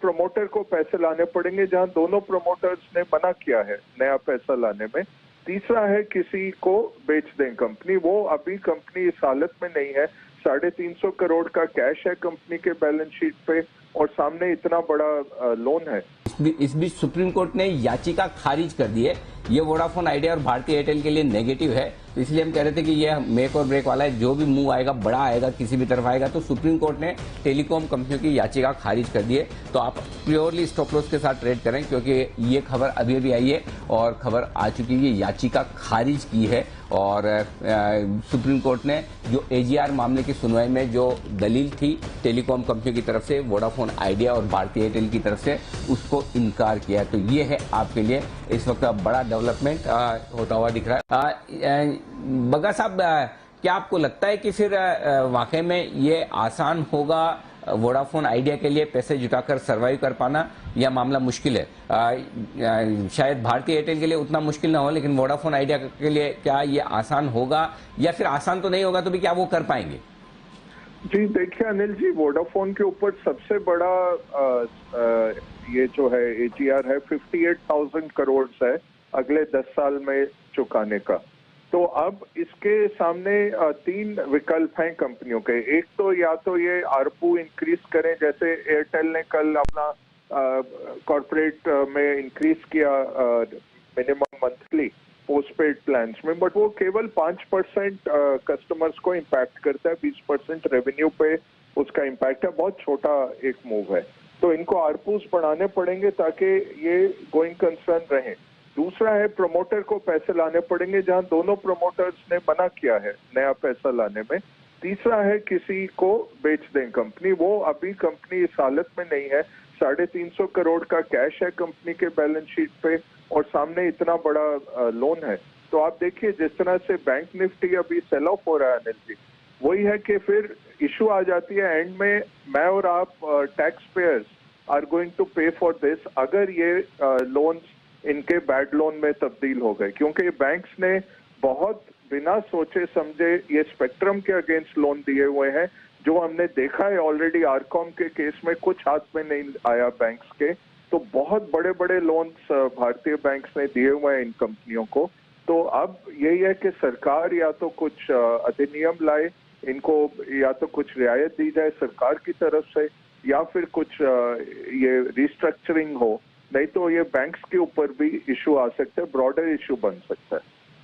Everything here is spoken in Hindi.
प्रमोटर को पैसे लाने पड़ेंगे जहां दोनों प्रमोटर्स ने मना किया है नया पैसा लाने में। तीसरा है किसी को बेच दें कंपनी, वो अभी कंपनी इस हालत में नहीं है। 350 करोड़ का कैश है कंपनी के बैलेंस शीट पे और सामने इतना बड़ा लोन है। इस बीच सुप्रीम कोर्ट ने याचिका खारिज कर दी है। ये वोडाफोन आइडिया और भारतीय एयरटेल के लिए नेगेटिव है, तो इसलिए हम कह रहे थे कि ये मेक और ब्रेक वाला है। जो भी मूव आएगा, बड़ा आएगा, किसी भी तरफ आएगा, तो सुप्रीम कोर्ट ने टेलीकॉम कंपनियों की याचिका खारिज कर दी है। तो आप प्योरली स्टॉप लॉस के साथ ट्रेड करें, क्योंकि ये खबर अभी अभी आई है और खबर आ चुकी है, याचिका खारिज की है। और सुप्रीम कोर्ट ने जो एजीआर मामले की सुनवाई में जो दलील थी टेलीकॉम कंपनियों की तरफ से, वोडाफोन आइडिया और भारतीय एयरटेल की तरफ से, उसको इनकार किया। तो ये है आपके लिए इस वक्त बड़ा डेवलपमेंट होता हुआ दिख रहा है। बग्गा साहब, क्या आपको लगता है कि फिर वाकई में ये आसान होगा वोडाफोन आइडिया के लिए पैसे जुटाकर सर्वाइव कर पाना, यह मामला मुश्किल है? शायद भारतीय एयरटेल के लिए उतना मुश्किल ना हो, लेकिन वोडाफोन आइडिया के लिए क्या ये आसान होगा, या फिर आसान तो नहीं होगा तो भी क्या वो कर पाएंगे? जी देखिए अनिल जी, वोडाफोन के ऊपर सबसे बड़ा ये जो है एजीआर है 58,000 करोड़ है अगले 10 साल में चुकाने का। तो अब इसके सामने 3 विकल्प हैं कंपनियों के। एक तो या तो ये आरपू इंक्रीज करें, जैसे एयरटेल ने कल अपना कॉर्पोरेट में इंक्रीज किया मिनिमम मंथली पोस्टपेड प्लान्स में, बट वो केवल 5% कस्टमर्स को इम्पैक्ट करता है, 20% रेवेन्यू पे उसका इम्पैक्ट है। बहुत छोटा एक मूव है, तो इनको आरपूस बढ़ाने पड़ेंगे ताकि ये गोइंग कंसर्न रहे। दूसरा है प्रमोटर को पैसे लाने पड़ेंगे जहां दोनों प्रमोटर्स ने मना किया है नया पैसा लाने में। तीसरा है किसी को बेच दें कंपनी, वो अभी कंपनी इस हालत में नहीं है। 350 करोड़ का कैश है कंपनी के बैलेंस शीट पे और सामने इतना बड़ा लोन है। तो आप देखिए जिस तरह से बैंक निफ्टी अभी सेल ऑफ हो रहा है अनिल जी, वही है कि फिर इशू आ जाती है एंड में, मैं और आप tax payers are going to pay for this अगर ये लोन्स इनके बैड लोन में तब्दील हो गए, क्योंकि बैंक्स ने बहुत बिना सोचे समझे ये स्पेक्ट्रम के अगेंस्ट लोन दिए हुए हैं, जो हमने देखा है ऑलरेडी आरकॉम के केस में कुछ हाथ में नहीं आया बैंक्स के। तो बहुत बड़े बड़े लोन्स भारतीय बैंक्स ने दिए हुए हैं इन कंपनियों को। तो अब यही है कि सरकार या तो कुछ अधिनियम लाए, इनको या तो कुछ रियायत दी जाए सरकार की तरफ से, या फिर कुछ ये रिस्ट्रक्चरिंग हो, नहीं तो ये बैंक्स के ऊपर भी इशू आ सकता है, ब्रॉडर इशू बन सकता है।